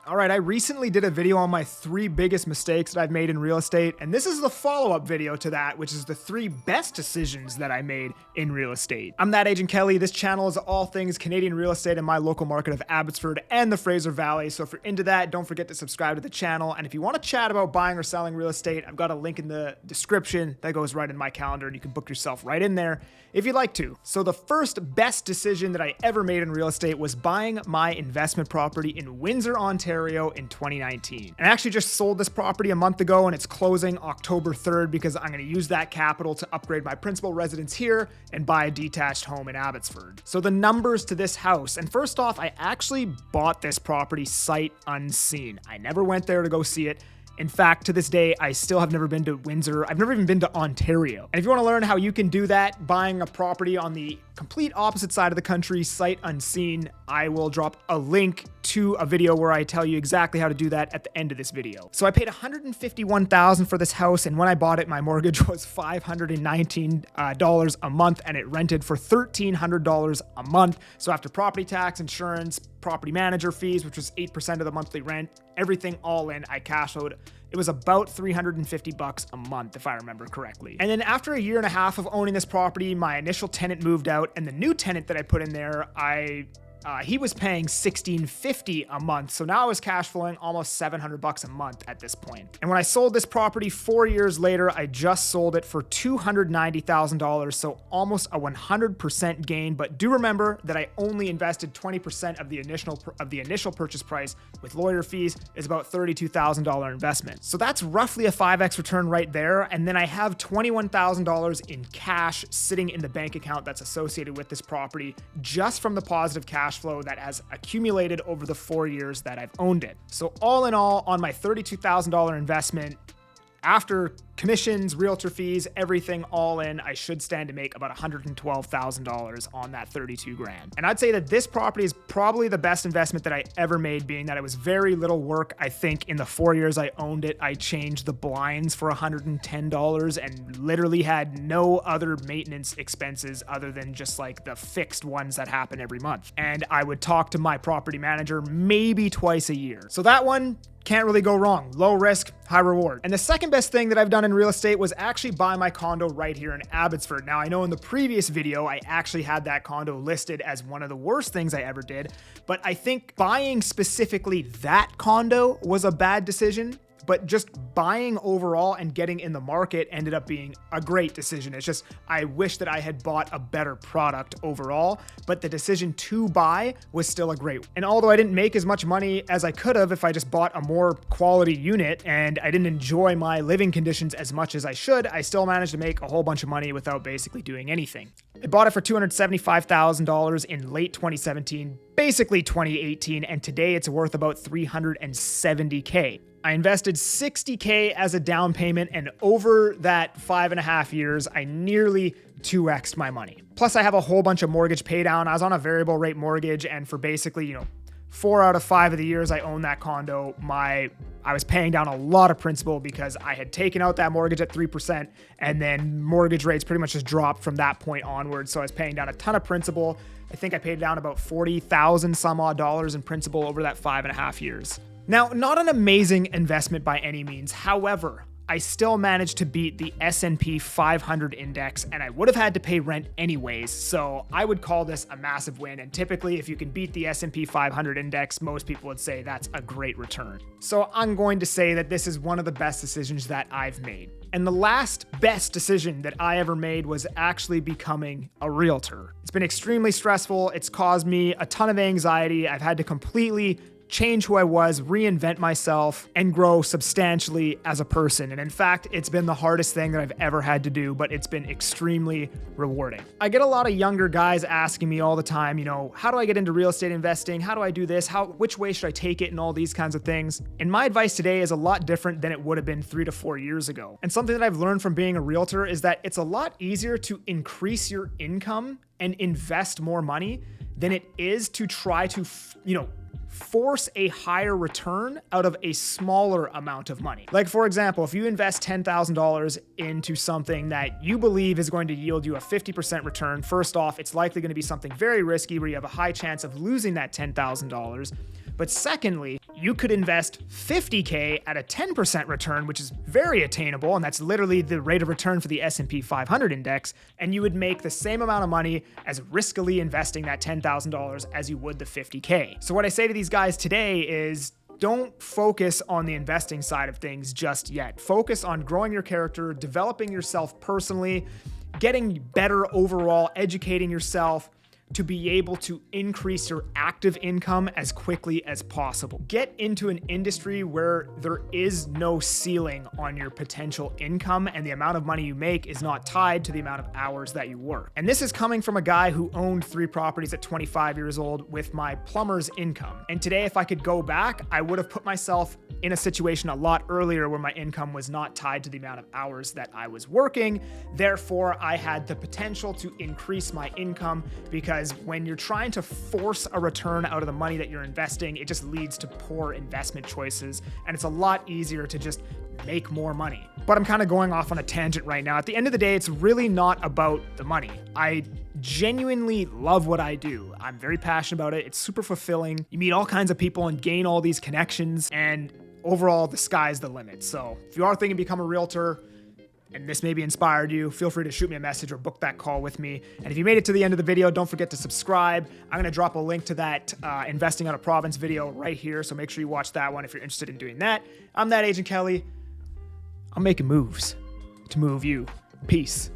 All right, I recently did a video on my 3 biggest mistakes that I've made in real estate, and this is the follow-up video to that, which is the 3 best decisions that I made in real estate. I'm Thatagentkelly. This channel is all things Canadian real estate in my local market of Abbotsford and the Fraser Valley, so if you're into that, don't forget to subscribe to the channel, and if you want to chat about buying or selling real estate, I've got a link in the description that goes right in my calendar, and you can book yourself right in there if you'd like to. So the first best decision that I ever made in real estate was buying my investment property in Windsor, Ontario in 2019. And I actually just sold this property a month ago and it's closing October 3rd because I'm going to use that capital to upgrade my principal residence here and buy a detached home in Abbotsford. So the numbers to this house, and first off, I actually bought this property sight unseen. I never went there to go see it. In fact, to this day, I still have never been to Windsor. I've never even been to Ontario. And if you want to learn how you can do that, buying a property on the complete opposite side of the country, sight unseen, I will drop a link to a video where I tell you exactly how to do that at the end of this video. So I paid $151,000 for this house, and when I bought it, my mortgage was $519 a month, and it rented for $1,300 a month. So after property tax, insurance, property manager fees, which was 8% of the monthly rent, everything all in, I cash flowed. It was about $350 a month, if I remember correctly. And then after a year and a half of owning this property, my initial tenant moved out, and the new tenant that I put in there, he was paying $1,650 a month. So now I was cash flowing almost $700 a month at this point. And when I sold this property 4 years later, I just sold it for $290,000. So almost a 100% gain. But do remember that I only invested 20% of the initial purchase price, with lawyer fees is about $32,000 investment. So that's roughly a 5x return right there. And then I have $21,000 in cash sitting in the bank account that's associated with this property just from the positive cash flow that has accumulated over the 4 years that I've owned it. So all in all, on my $32,000 investment, after commissions, realtor fees, everything all in, I should stand to make about $112,000 on that 32 grand. And I'd say that this property is probably the best investment that I ever made, being that it was very little work. I think in the 4 years I owned it, I changed the blinds for $110 and literally had no other maintenance expenses other than just like the fixed ones that happen every month. And I would talk to my property manager maybe twice a year. So that one, can't really go wrong. Low risk, high reward. And the second best thing that I've done in real estate was actually buy my condo right here in Abbotsford. Now, I know in the previous video, I actually had that condo listed as one of the worst things I ever did, but I think buying specifically that condo was a bad decision. But just buying overall and getting in the market ended up being a great decision. It's just, I wish that I had bought a better product overall, but the decision to buy was still a great one. And although I didn't make as much money as I could have if I just bought a more quality unit and I didn't enjoy my living conditions as much as I should, I still managed to make a whole bunch of money without basically doing anything. I bought it for $275,000 in late 2017, basically 2018, and today it's worth about $370K. I invested $60K as a down payment, and over that 5.5 years, I nearly 2x'd my money. Plus, I have a whole bunch of mortgage pay down. I was on a variable rate mortgage, and for basically, 4 out of 5 of the years I owned that condo, I was paying down a lot of principal because I had taken out that mortgage at 3%, and then mortgage rates pretty much just dropped from that point onward. So I was paying down a ton of principal. I think I paid down about $40,000 some odd dollars in principal over that 5.5 years. Now, not an amazing investment by any means. However, I still managed to beat the S&P 500 index, and I would have had to pay rent anyways, so I would call this a massive win. And typically, if you can beat the S&P 500 index, most people would say that's a great return. So I'm going to say that this is one of the best decisions that I've made. And the last best decision that I ever made was actually becoming a realtor. It's been extremely stressful. It's caused me a ton of anxiety. I've had to completely change who I was, reinvent myself, and grow substantially as a person. And in fact, it's been the hardest thing that I've ever had to do, but it's been extremely rewarding. I get a lot of younger guys asking me all the time, how do I get into real estate investing? How do I do this? Which way should I take it? And all these kinds of things. And my advice today is a lot different than it would have been 3 to 4 years ago. And something that I've learned from being a realtor is that it's a lot easier to increase your income and invest more money than it is to try to, force a higher return out of a smaller amount of money. Like, for example, if you invest $10,000 into something that you believe is going to yield you a 50% return, first off, it's likely going to be something very risky where you have a high chance of losing that $10,000. But secondly, you could invest $50K at a 10% return, which is very attainable, and that's literally the rate of return for the S&P 500 index, and you would make the same amount of money as riskily investing that $10,000 as you would the $50K. So what I say to these guys today is, don't focus on the investing side of things just yet. Focus on growing your character, developing yourself personally, getting better overall, educating yourself to be able to increase your active income as quickly as possible. Get into an industry where there is no ceiling on your potential income, and the amount of money you make is not tied to the amount of hours that you work. And this is coming from a guy who owned 3 properties at 25 years old with my plumber's income. And today, if I could go back, I would have put myself in a situation a lot earlier where my income was not tied to the amount of hours that I was working. Therefore, I had the potential to increase my income, because when you're trying to force a return out of the money that you're investing, it just leads to poor investment choices, and it's a lot easier to just make more money. But I'm kind of going off on a tangent right now. At the end of the day, it's really not about the money. I genuinely love what I do. I'm very passionate about it. It's super fulfilling. You meet all kinds of people and gain all these connections, and overall, the sky's the limit. So if you are thinking to become a realtor, and this maybe inspired you, feel free to shoot me a message or book that call with me. And if you made it to the end of the video, don't forget to subscribe. I'm gonna drop a link to that investing out of province video right here, so make sure you watch that one if you're interested in doing that. I'm That Agent Kelly. I'm making moves to move you. Peace.